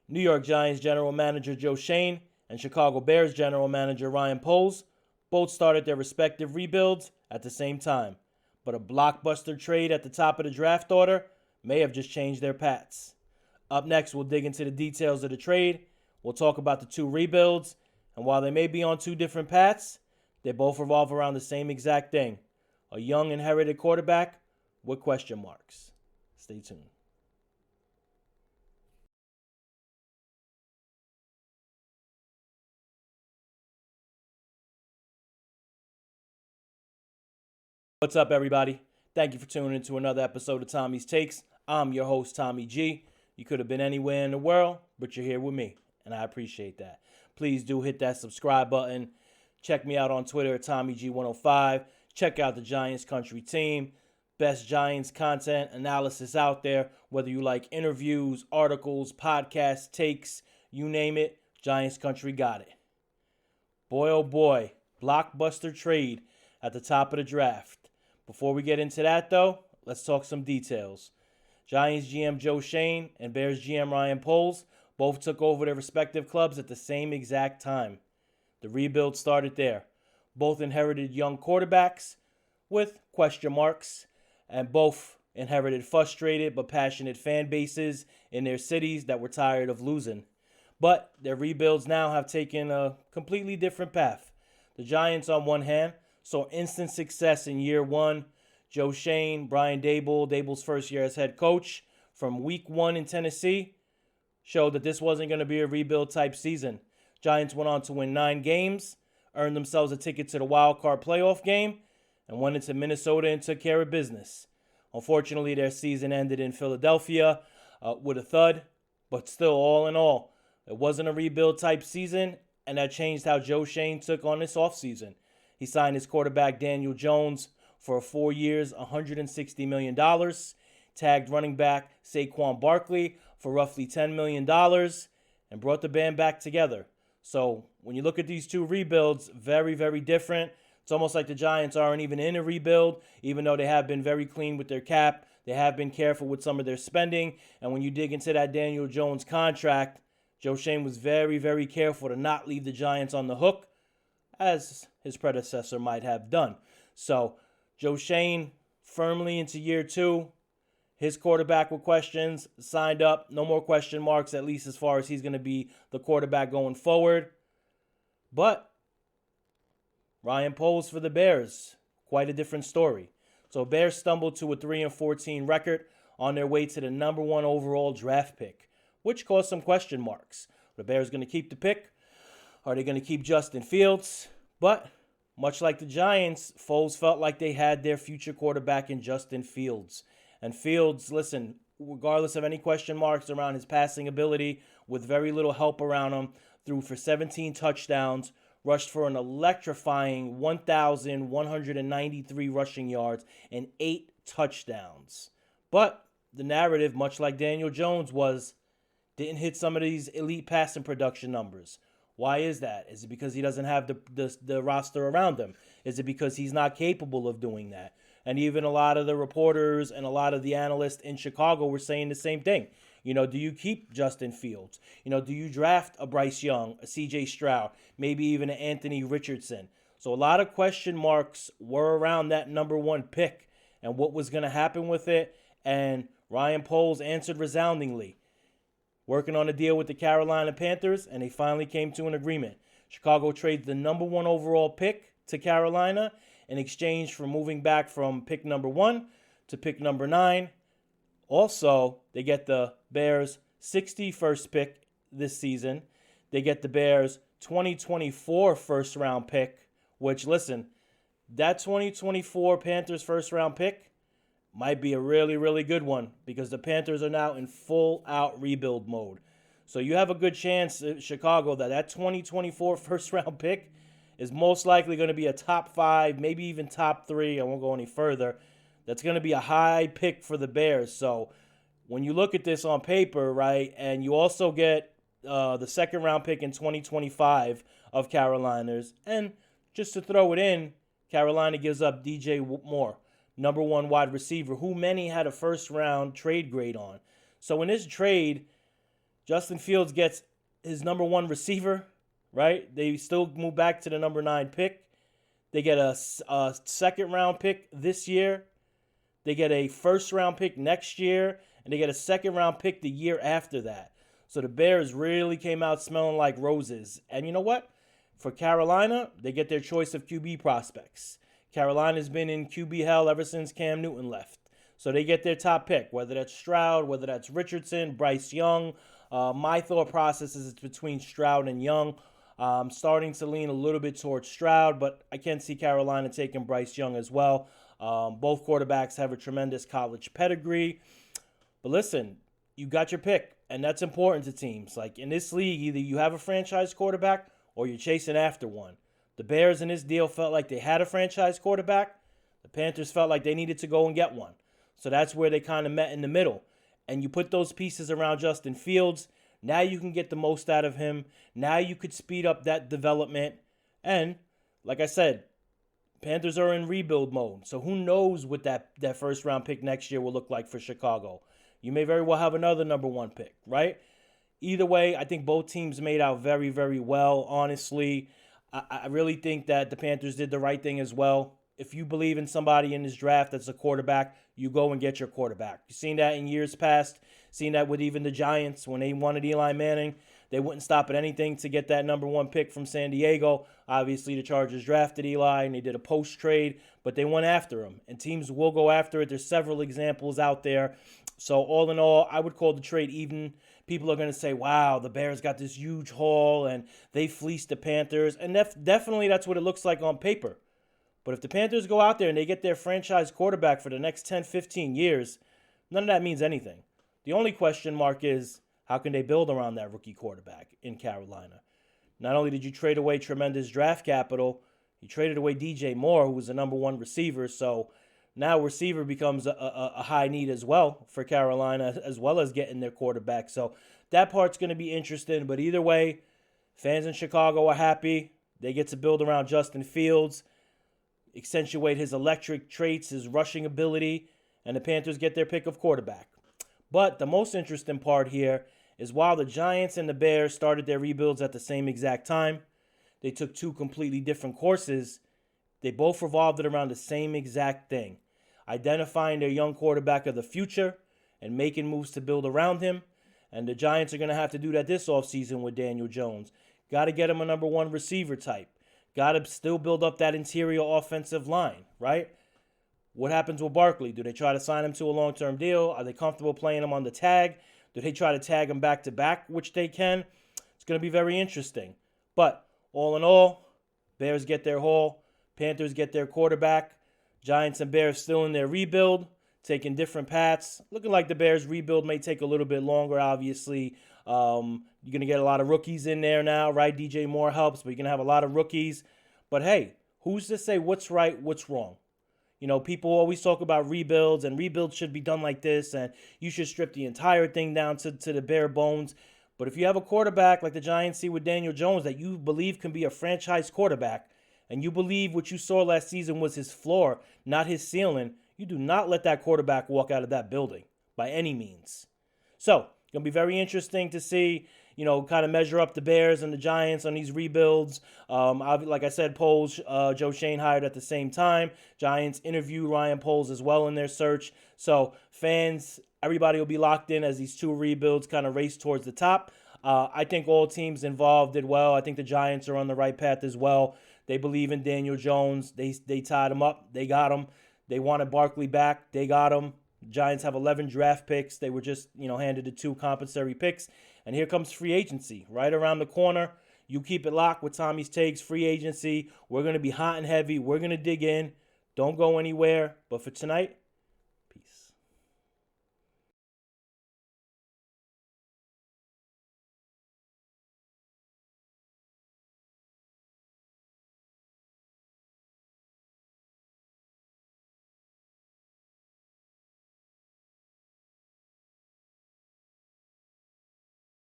New York Giants general manager Joe Schoen and Chicago Bears general manager Ryan Poles both started their respective rebuilds at the same time, but a blockbuster trade at the top of the draft order may have just changed their paths. Up next, we'll dig into the details of the trade. We'll talk about the two rebuilds, and while they may be on two different paths, they both revolve around the same exact thing: a young inherited quarterback with question marks. Stay tuned. What's up, everybody? Thank you for tuning in to another episode of Tommy's Takes. I'm your host, Tommy G. You could have been anywhere in the world, but you're here with me, and I appreciate that. Please do hit that subscribe button. Check me out on Twitter at TommyG105. Check out the Giants Country Team. Best Giants content analysis out there. Whether you like interviews, articles, podcasts, takes, you name it, Giants Country got it. Boy, oh boy, blockbuster trade at the top of the draft. Before we get into that, though, let's talk some details. Giants GM Joe Schoen and Bears GM Ryan Poles both took over their respective clubs at the same exact time. The rebuild started there. Both inherited young quarterbacks with question marks, and both inherited frustrated but passionate fan bases in their cities that were tired of losing. But their rebuilds now have taken a completely different path. The Giants, on one hand, saw instant success in year one. Joe Schoen, Brian Dable's first year as head coach, from week one in Tennessee, showed that this wasn't going to be a rebuild type season. Giants went on to win 9 games, earned themselves a ticket to the wild card playoff game, and went into Minnesota and took care of business. Unfortunately, their season ended in Philadelphia with a thud, but still, all in all, it wasn't a rebuild type season, and that changed how Joe Schoen took on this offseason. He signed his quarterback Daniel Jones for 4 years, $160 million, tagged running back Saquon Barkley for roughly $10 million, and brought the band back together. So when you look at these two rebuilds, very, very different. It's almost like the Giants aren't even in a rebuild, even though they have been very clean with their cap. They have been careful with some of their spending. And when you dig into that Daniel Jones contract, Joe Schoen was very, very careful to not leave the Giants on the hook, as his predecessor might have done. So Joe Schoen firmly into year 2. His quarterback with questions signed up. No more question marks, at least as far as he's going to be the quarterback going forward. But Ryan Poles for the Bears, quite a different story. So Bears stumbled to a 3-14 record on their way to the number 1 overall draft pick, which caused some question marks. Are the Bears going to keep the pick? Are they going to keep Justin Fields? But much like the Giants, Foles felt like they had their future quarterback in Justin Fields. And Fields, listen, regardless of any question marks around his passing ability, with very little help around him, threw for 17 touchdowns, rushed for an electrifying 1,193 rushing yards, and 8 touchdowns. But the narrative, much like Daniel Jones, didn't hit some of these elite passing production numbers. Why is that? Is it because he doesn't have the roster around him? Is it because he's not capable of doing that? And even a lot of the reporters and a lot of the analysts in Chicago were saying the same thing. Do you keep Justin Fields? Do you draft a Bryce Young, a C.J. Stroud, maybe even an Anthony Richardson? So a lot of question marks were around that number 1 pick and what was going to happen with it. And Ryan Poles answered resoundingly, working on a deal with the Carolina Panthers, and they finally came to an agreement. Chicago trades the number 1 overall pick to Carolina in exchange for moving back from pick number 1 to pick number 9. Also, they get the Bears' 61st pick this season. They get the Bears' 2024 first-round pick, which, listen, that 2024 Panthers first-round pick might be a really, really good one because the Panthers are now in full-out rebuild mode. So you have a good chance, Chicago, that 2024 first-round pick is most likely going to be a top 5, maybe even top 3. I won't go any further. That's going to be a high pick for the Bears. So when you look at this on paper, right, and you also get the second-round pick in 2025 of Carolina's, and just to throw it in, Carolina gives up DJ Moore, number 1 wide receiver, who many had a first-round trade grade on. So in this trade, Justin Fields gets his number one receiver, right? They still move back to the number 9 pick. They get a second-round pick this year. They get a first-round pick next year. And they get a second-round pick the year after that. So the Bears really came out smelling like roses. And you know what? For Carolina, they get their choice of QB prospects. Carolina's been in QB hell ever since Cam Newton left. So they get their top pick, whether that's Stroud, whether that's Richardson, Bryce Young. My thought process is it's between Stroud and Young. I'm starting to lean a little bit towards Stroud, but I can see Carolina taking Bryce Young as well. Both quarterbacks have a tremendous college pedigree. But listen, you got your pick, and that's important to teams. Like in this league, either you have a franchise quarterback or you're chasing after one. The Bears in this deal felt like they had a franchise quarterback. The Panthers felt like they needed to go and get one. So that's where they kind of met in the middle. And you put those pieces around Justin Fields. Now you can get the most out of him. Now you could speed up that development. And like I said, Panthers are in rebuild mode. So who knows what that first round pick next year will look like for Chicago. You may very well have another number 1 pick, right? Either way, I think both teams made out very, very well, honestly. I really think that the Panthers did the right thing as well. If you believe in somebody in this draft that's a quarterback, you go and get your quarterback. You've seen that in years past. Seen that with even the Giants when they wanted Eli Manning. They wouldn't stop at anything to get that number 1 pick from San Diego. Obviously, the Chargers drafted Eli, and they did a post-trade, but they went after him. And teams will go after it. There's several examples out there. So all in all, I would call the trade even. People are going to say, wow, the Bears got this huge haul, and they fleeced the Panthers. And definitely that's what it looks like on paper. But if the Panthers go out there and they get their franchise quarterback for the next 10, 15 years, none of that means anything. The only question mark is, how can they build around that rookie quarterback in Carolina? Not only did you trade away tremendous draft capital, you traded away DJ Moore, who was the number 1 receiver. So now receiver becomes a high need as well for Carolina, as well as getting their quarterback. So that part's going to be interesting. But either way, fans in Chicago are happy. They get to build around Justin Fields, accentuate his electric traits, his rushing ability, and the Panthers get their pick of quarterback. But the most interesting part here is while the Giants and the Bears started their rebuilds at the same exact time, they took 2 completely different courses. They both revolved it around the same exact thing, identifying their young quarterback of the future and making moves to build around him. And the Giants are going to have to do that this offseason with Daniel Jones. Got to get him a number 1 receiver type. Got to still build up that interior offensive line, right? What happens with Barkley? Do they try to sign him to a long-term deal? Are they comfortable playing him on the tag? Do they try to tag him back-to-back, which they can? It's going to be very interesting. But all in all, Bears get their haul. Panthers get their quarterback. Giants and Bears still in their rebuild, taking different paths. Looking like the Bears' rebuild may take a little bit longer, obviously. You're going to get a lot of rookies in there now, right? DJ Moore helps, but you're going to have a lot of rookies. But hey, who's to say what's right, what's wrong? You know, people always talk about rebuilds, and rebuilds should be done like this, and you should strip the entire thing down to the bare bones. But if you have a quarterback like the Giants see with Daniel Jones that you believe can be a franchise quarterback, and you believe what you saw last season was his floor, not his ceiling, you do not let that quarterback walk out of that building by any means. So, it's going to be very interesting to see, you know, kind of measure up the Bears and the Giants on these rebuilds. Like I said, Poles, Joe Shane hired at the same time. Giants interviewed Ryan Poles as well in their search. So fans, everybody will be locked in as these 2 rebuilds kind of race towards the top. I think all teams involved did well. I think the Giants are on the right path as well. They believe in Daniel Jones. They tied him up. They got him. They wanted Barkley back. They got him. Giants have 11 draft picks. They were just, handed the 2 compensatory picks. And here comes free agency right around the corner. You keep it locked with Tommy's Takes, free agency. We're going to be hot and heavy. We're going to dig in. Don't go anywhere. But for tonight,